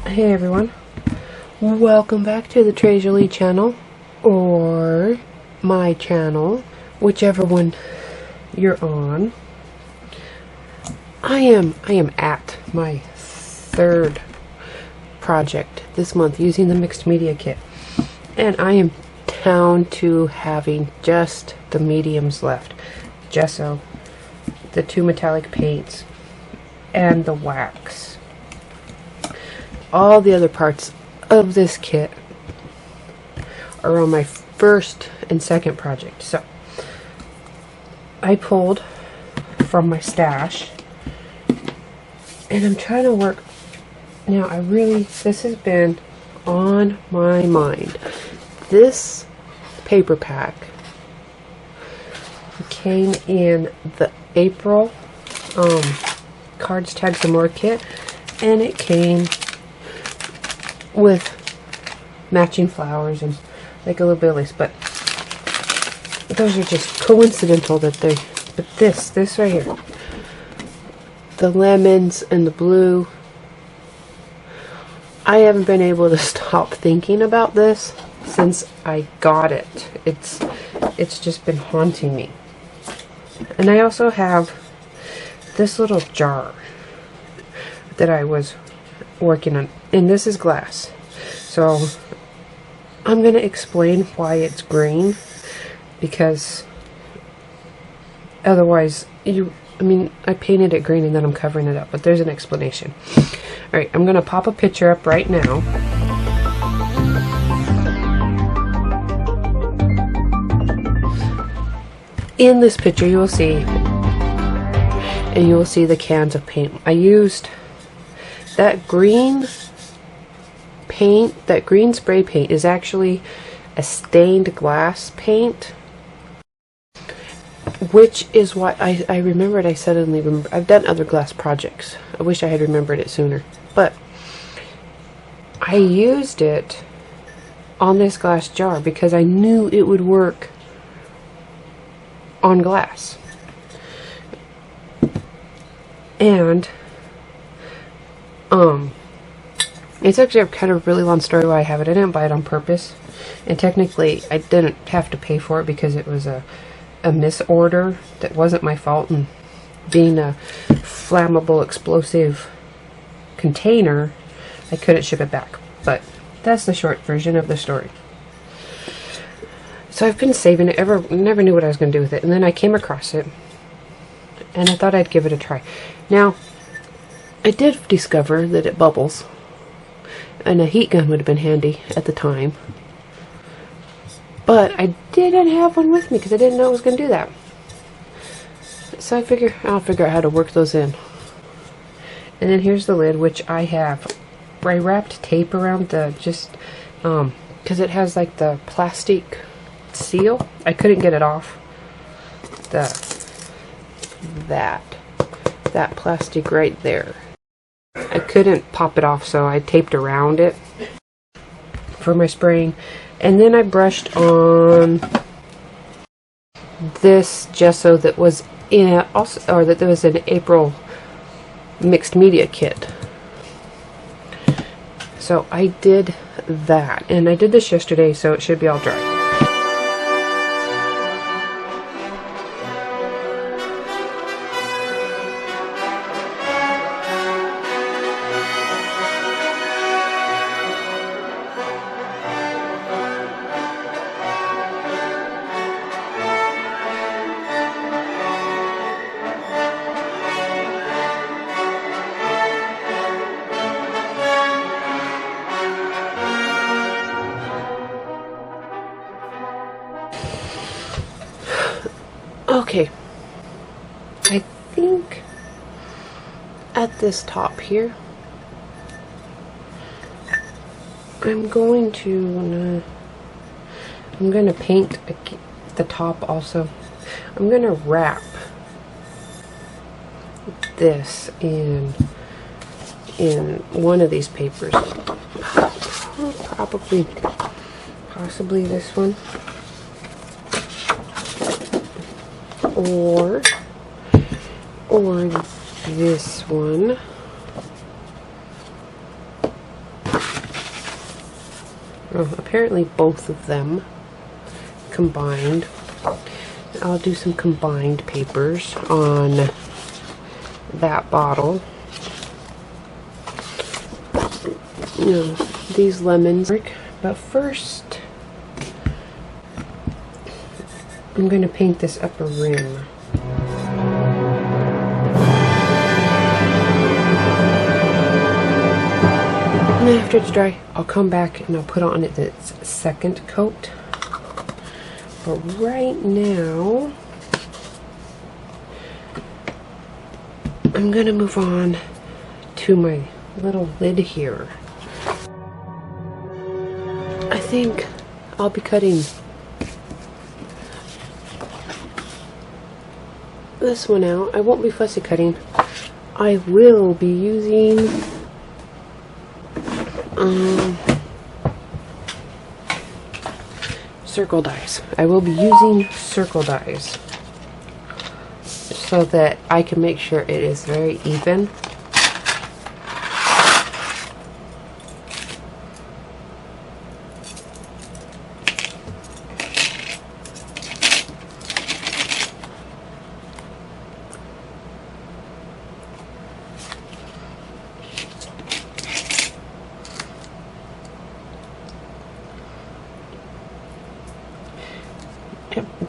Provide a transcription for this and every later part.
Hey everyone, welcome back to the Tres Jolie channel, or my channel, whichever one you're on. I am at my third project this month using the mixed media kit, and I am down to having just the mediums left: gesso, the two metallic paints, and the wax. All the other parts of this kit are on my first and second project. So I pulled from my stash and I'm trying to work now. This has been on my mind. This paper pack came in the April cards, tags, and more kit, and it came with matching flowers and like a little bit of lace, but those are just coincidental that they, but this right here, the lemons and the blue, I haven't been able to stop thinking about this since I got it. It's just been haunting me. And I also have this little jar that I was working on, and this is glass, so I'm gonna explain why it's green, because otherwise I painted it green and then I'm covering it up, but there's an explanation. Alright, I'm gonna pop a picture up right now. In this picture you will see, and you will see the cans of paint. I used that green paint, that green spray paint is actually a stained glass paint, which is why I remembered. I suddenly remember I've done other glass projects. I wish I had remembered it sooner, but I used it on this glass jar because I knew it would work on glass. And it's actually a kind of really long story why I have it. I didn't buy it on purpose, and technically I didn't have to pay for it because it was a misorder that wasn't my fault, and being a flammable explosive container, I couldn't ship it back. But that's the short version of the story. So I've been saving it, never knew what I was going to do with it, and then I came across it and I thought I'd give it a try. Now, I did discover that it bubbles, and a heat gun would have been handy at the time, but I didn't have one with me because I didn't know it was going to do that. So I figure I'll figure out how to work those in. And then here's the lid, which I wrapped tape around the, just because it has like the plastic seal. I couldn't get it off that plastic right there. I couldn't pop it off, so I taped around it for my spraying. And then I brushed on this gesso that was in that was an April mixed media kit. So I did that, and I did this yesterday, so it should be all dry. Okay, I think at this top here, I'm going to paint the top also. I'm going to wrap this in one of these papers. Possibly this one. Or this one. well, apparently both of them combined. I'll do some combined papers on that bottle. You know, these lemons. But first, I'm going to paint this upper rim. And then after it's dry, I'll come back and I'll put on its second coat. But right now, I'm going to move on to my little lid here. I think I'll be cutting this one out. I won't be fussy cutting. I will be using circle dies. I will be using circle dies so that I can make sure it is very even.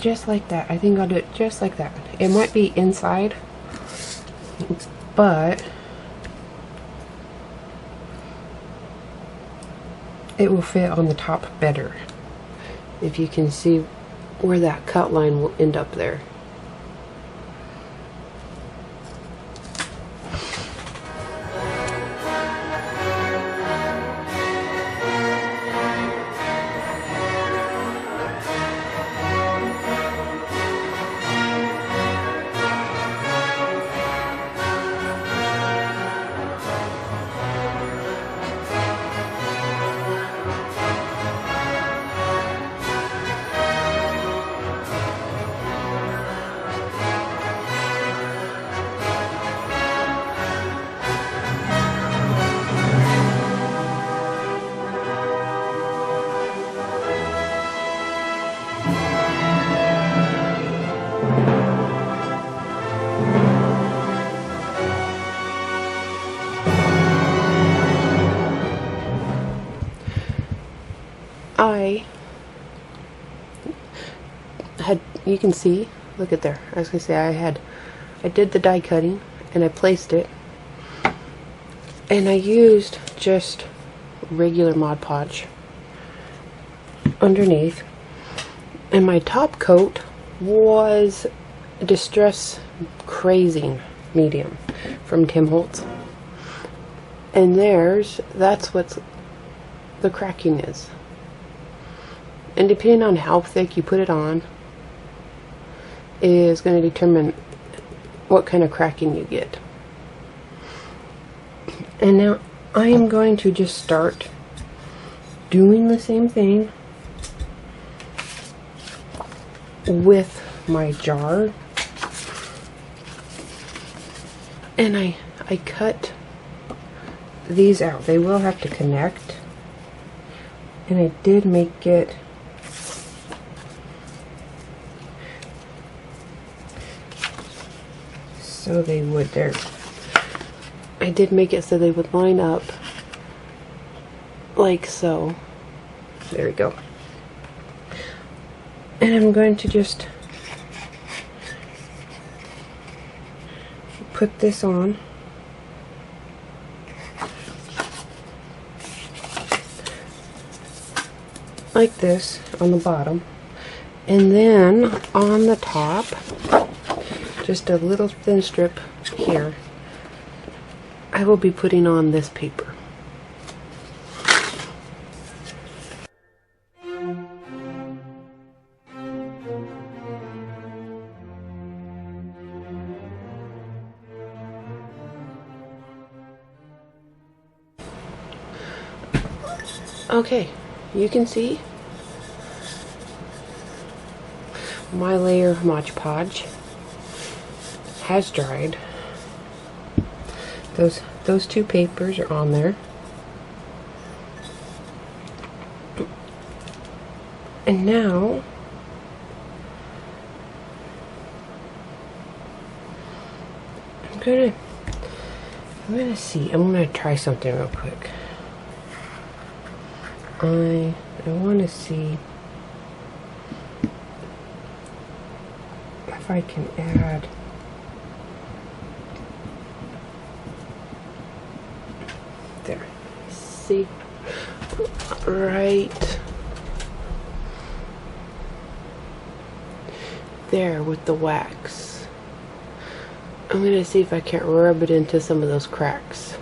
Just like that. I think I'll do it just like that. It might be inside, but it will fit on the top better. If you can see where that cut line will end up there. You can see, look at there. I was gonna say I did the die cutting and I placed it, and I used just regular Mod Podge underneath, and my top coat was Distress Crazing Medium from Tim Holtz, and that's what the cracking is. And depending on how thick you put it on is going to determine what kind of cracking you get. And now I am going to just start doing the same thing with my jar. And I cut these out. They will have to connect. And I did make it so they would there. I did make it so they would line up like so. There we go. And I'm going to just put this on. Like this on the bottom. And then on the top, just a little thin strip here, I will be putting on this paper. Okay, you can see my layer of Mod Podge has dried. Those two papers are on there. And now I'm gonna see. I'm gonna try something real quick. I want to see if I can add there. See, right there with the wax. I'm gonna see if I can't rub it into some of those cracks.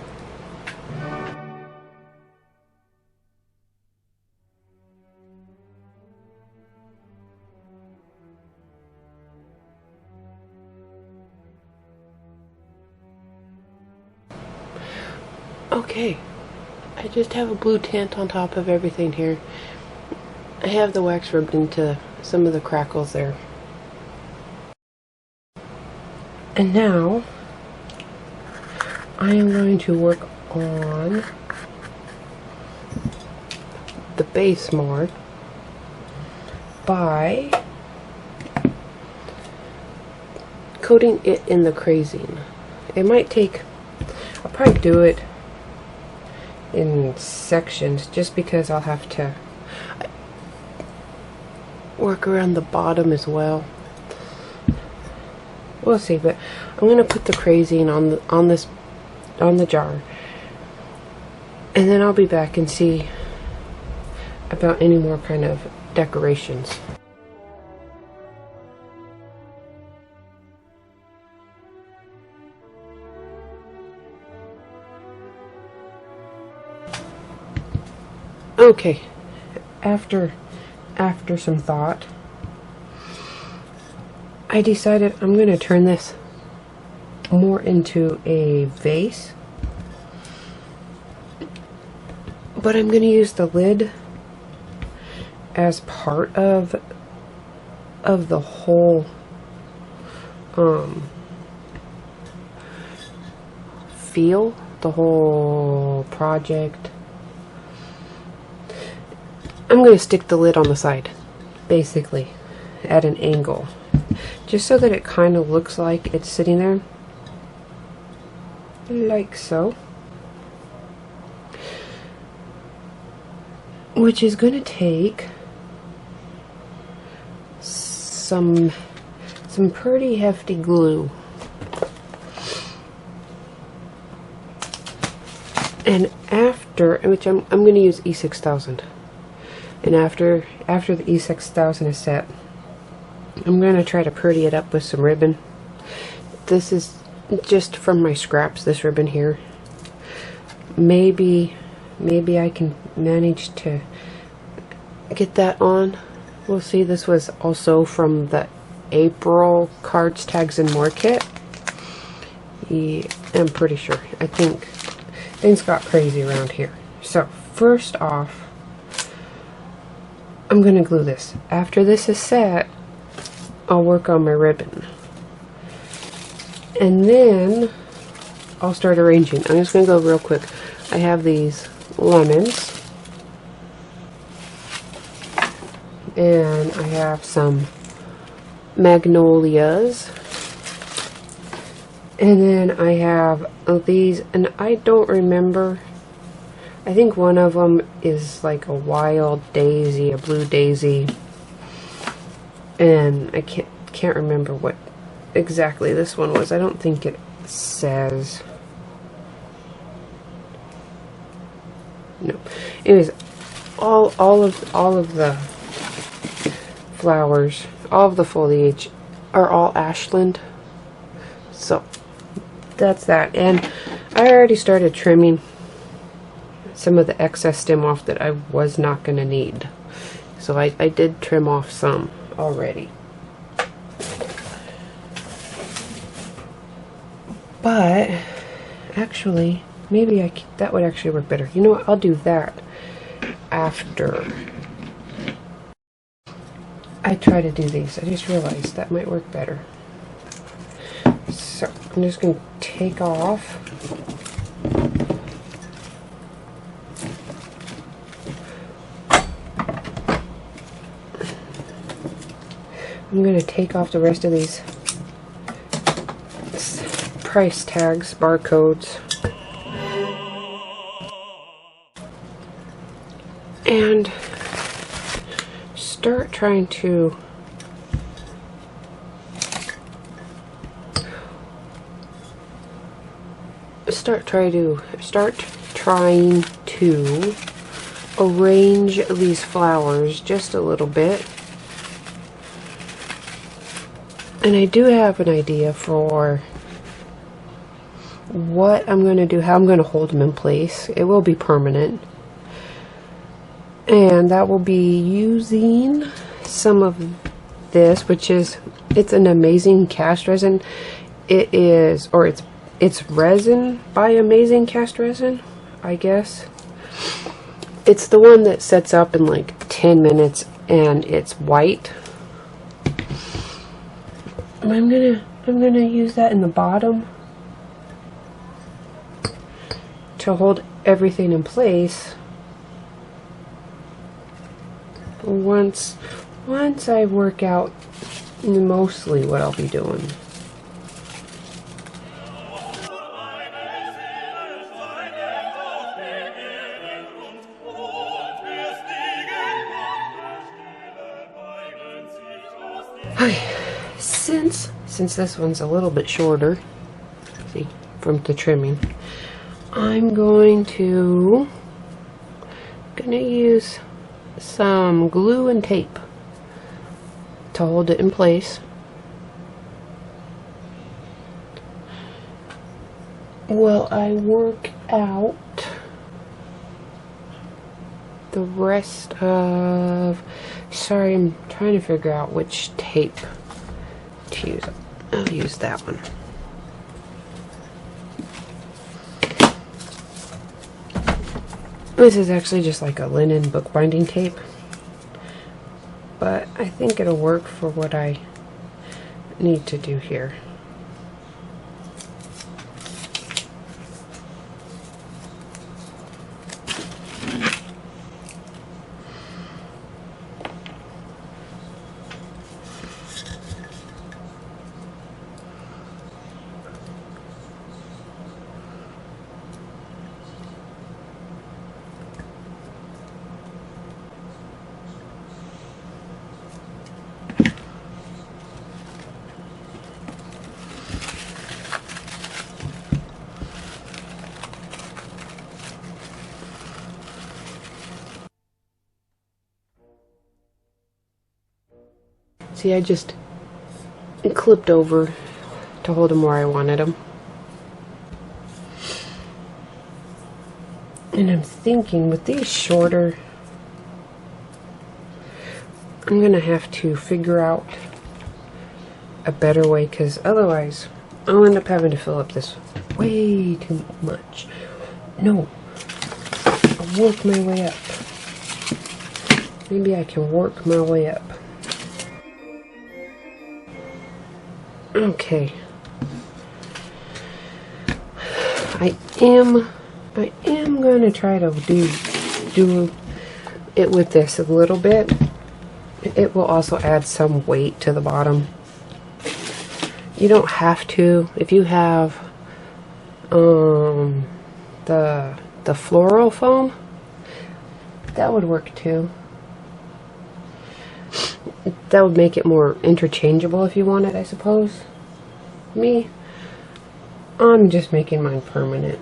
Okay, I just have a blue tint on top of everything here. I have the wax rubbed into some of the crackles there. And now I am going to work on the base more by coating it in the crazing. It might take, I'll probably do it in sections just because I'll have to work around the bottom as well. We'll see, but I'm gonna put the crazing on the jar, and then I'll be back and see about any more kind of decorations. Okay, after some thought, I decided I'm going to turn this more into a vase, but I'm going to use the lid as part of the whole feel, the whole project. I'm going to stick the lid on the side, basically, at an angle, just so that it kind of looks like it's sitting there, like so. Which is going to take some pretty hefty glue. And after, which I'm going to use E6000. And after the E6000 is set, I'm going to try to pretty it up with some ribbon. This is just from my scraps, this ribbon here. Maybe I can manage to get that on. We'll see. This was also from the April Cards, Tags, and More kit. Yeah, I'm pretty sure. I think things got crazy around here. So, first off, I'm going to glue this. After this is set, I'll work on my ribbon. And then I'll start arranging. I'm just going to go real quick. I have these lemons. And I have some magnolias. And then I have these, and I don't remember. I think one of them is like a wild daisy, a blue daisy, and I can't remember what exactly this one was. I don't think it says. No. Anyways, all of the flowers, all of the foliage are all ashland. So that's that, and I already started trimming some of the excess stem off that I was not going to need. So I did trim off some already. But actually, maybe that would actually work better. You know what? I'll do that after I try to do these. I just realized that might work better. So I'm just going to take off I'm going to take off the rest of these price tags, barcodes, and start trying to start trying to arrange these flowers just a little bit. And I do have an idea for what I'm going to do, how I'm going to hold them in place. It will be permanent. And that will be using some of this, which is, it's an amazing cast resin. It is, or it's resin by Amazing Cast Resin, I guess. It's the one that sets up in like 10 minutes and it's white. I'm gonna use that in the bottom to hold everything in place. Once I work out mostly what I'll be doing. Okay, since this one's a little bit shorter, see, from the trimming, I'm gonna use some glue and tape to hold it in place. While I work out the rest of, sorry, I'm trying to figure out which tape to use. I'll use that one. This is actually just like a linen bookbinding tape, but I think it'll work for what I need to do here. See, I just clipped over to hold them where I wanted them. And I'm thinking with these shorter, I'm gonna have to figure out a better way, because otherwise I'll end up having to fill up this way too much. No, I'll work my way up. Maybe I can work my way up. Okay. I am going to try to do it with this a little bit. It will also add some weight to the bottom. You don't have to. If you have the floral foam, that would work too. That would make it more interchangeable if you want it, I suppose. I'm just making mine permanent.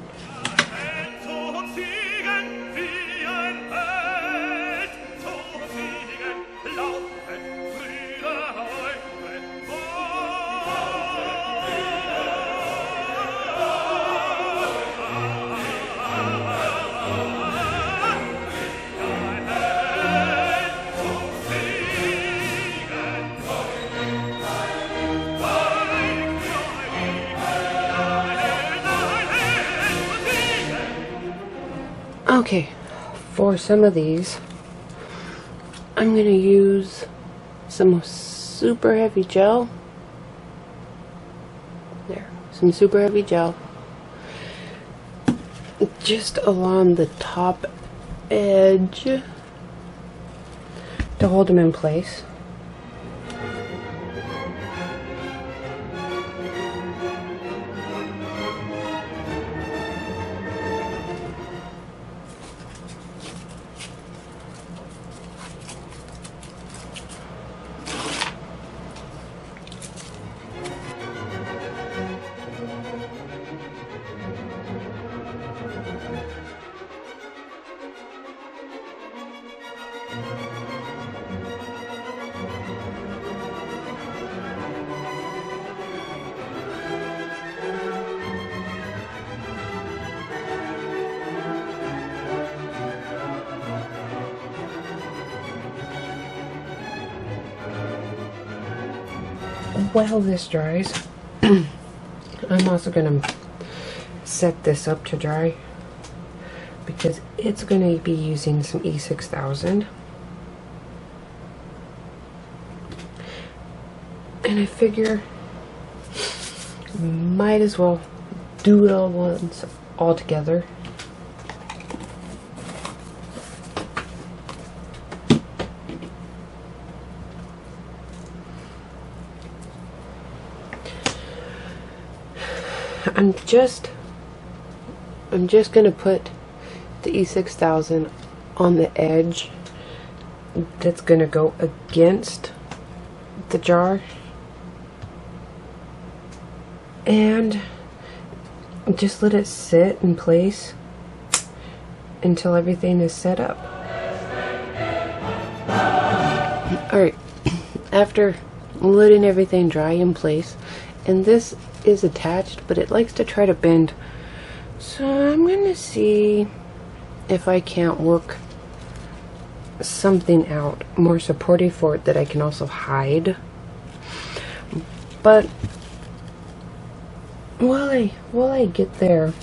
Okay, for some of these, I'm going to use some super heavy gel. There, some super heavy gel. Just along the top edge to hold them in place. while this dries, I'm also going to set this up to dry because it's going to be using some E6000. And I figure might as well do it all once, all together. I'm just gonna put the E6000 on the edge that's gonna go against the jar, and just let it sit in place until everything is set up. Alright, after letting everything dry in place, and this is attached, but it likes to try to bend, so I'm gonna see if I can't work something out more supportive for it that I can also hide. But while I get there,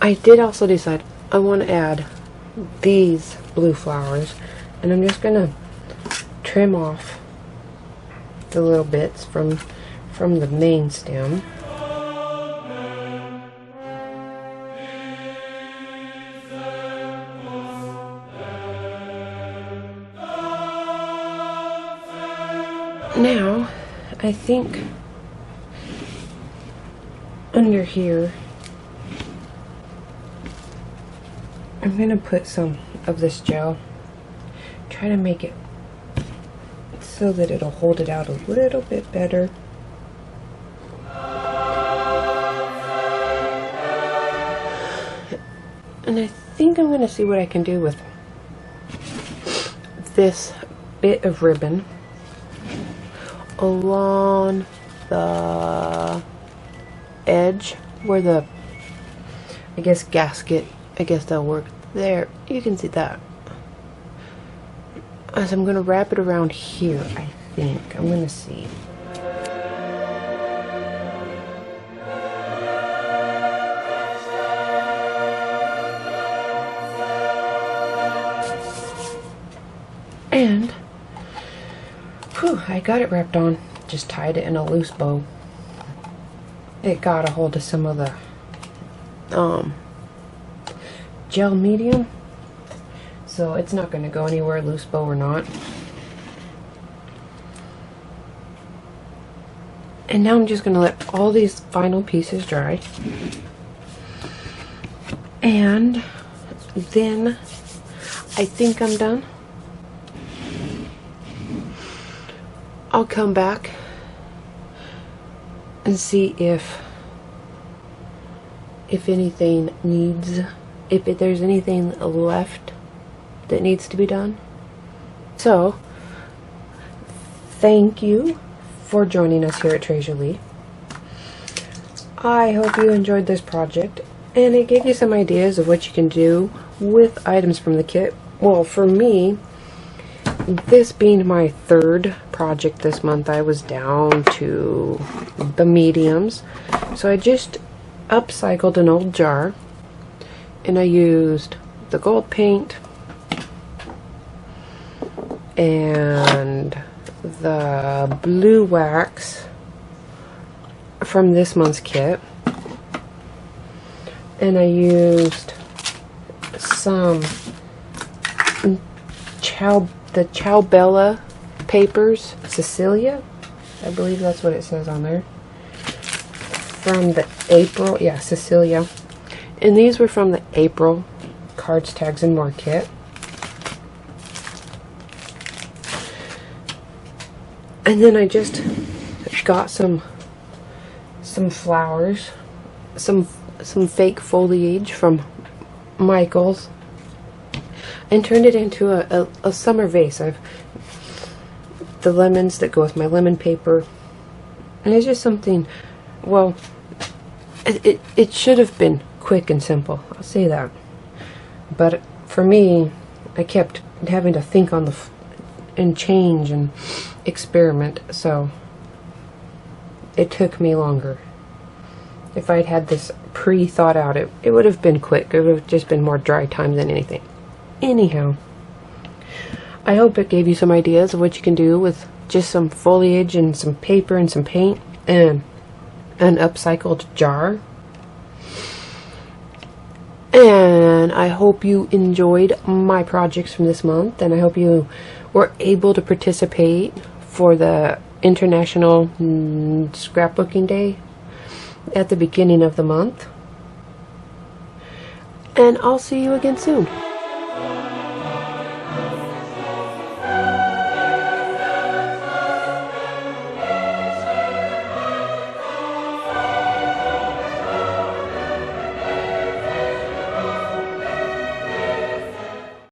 I did also decide I want to add these blue flowers, and I'm just gonna trim off the little bits from the main stem. Now, I think under here, I'm going to put some of this gel, try to make it so that it'll hold it out a little bit better. And I think I'm going to see what I can do with this bit of ribbon along the edge where the, I guess, gasket, I guess that'll work there. You can see that. As I'm going to wrap it around here, I think. I'm going to see. And whew, I got it wrapped on. Just tied it in a loose bow. It got a hold of some of the gel medium, so it's not going to go anywhere, loose bow or not. And now I'm just going to let all these final pieces dry, and then I think I'm done. I'll come back and see if anything needs, if there's anything left that needs to be done. So, thank you for joining us here at Tres Jolie. I hope you enjoyed this project, and it gave you some ideas of what you can do with items from the kit. Well, for me, this being my third project this month, I was down to the mediums. So I just upcycled an old jar, and I used the gold paint and the blue wax from this month's kit, and I used some the Ciao Bella papers, Cecilia, I believe that's what it says on there, from the April, yeah, Cecilia, and these were from the April Cards, Tags, and More kit. And then I just got some flowers, some fake foliage from Michael's, and turned it into a summer vase. I've the lemons that go with my lemon paper, and it's just something, well, it should have been quick and simple, I'll say that, but for me, I kept having to think on and change and experiment, so it took me longer. If I'd had this pre-thought out, it would have been quick. It would have just been more dry time than anything. Anyhow, I hope it gave you some ideas of what you can do with just some foliage and some paper and some paint and an upcycled jar. And I hope you enjoyed my projects from this month, and I hope you were able to participate for the International Scrapbooking Day at the beginning of the month. And I'll see you again soon.